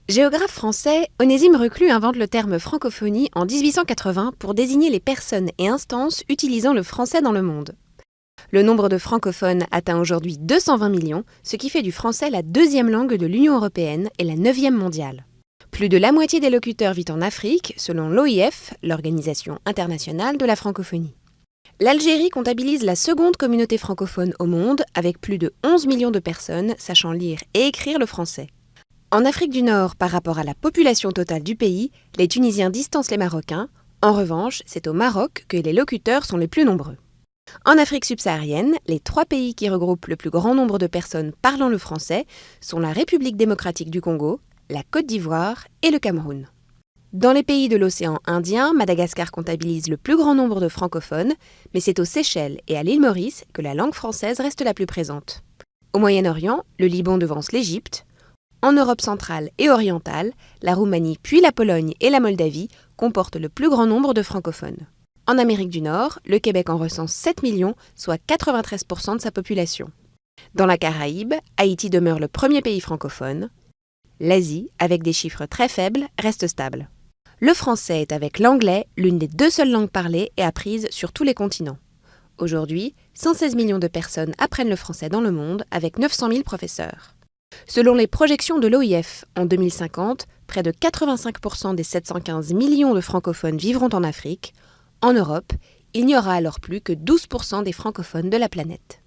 Géographe français, Onésime Reclus invente le terme francophonie en 1880 pour désigner les personnes et instances utilisant le français dans le monde. Le nombre de francophones atteint aujourd'hui 220 millions, ce qui fait du français la deuxième langue de l'Union européenne et la 9e mondiale. Plus de la moitié des locuteurs vit en Afrique, selon l'OIF, l'Organisation internationale de la francophonie. L'Algérie comptabilise la seconde communauté francophone au monde, avec plus de 11 millions de personnes sachant lire et écrire le français. En Afrique du Nord, par rapport à la population totale du pays, les Tunisiens distancent les Marocains. En revanche, c'est au Maroc que les locuteurs sont les plus nombreux. En Afrique subsaharienne, les 3 pays qui regroupent le plus grand nombre de personnes parlant le français sont la République démocratique du Congo, la Côte d'Ivoire et le Cameroun. Dans les pays de l'océan Indien, Madagascar comptabilise le plus grand nombre de francophones, mais c'est aux Seychelles et à l'île Maurice que la langue française reste la plus présente. Au Moyen-Orient, le Liban devance l'Égypte. En Europe centrale et orientale, la Roumanie puis la Pologne et la Moldavie comportent le plus grand nombre de francophones. En Amérique du Nord, le Québec en recense 7 millions, soit 93% de sa population. Dans la Caraïbe, Haïti demeure le premier pays francophone. L'Asie, avec des chiffres très faibles, reste stable. Le français est avec l'anglais l'une des 2 seules langues parlées et apprises sur tous les continents. Aujourd'hui, 116 millions de personnes apprennent le français dans le monde avec 900 000 professeurs. Selon les projections de l'OIF, en 2050, près de 85% des 715 millions de francophones vivront en Afrique. En Europe, il n'y aura alors plus que 12% des francophones de la planète.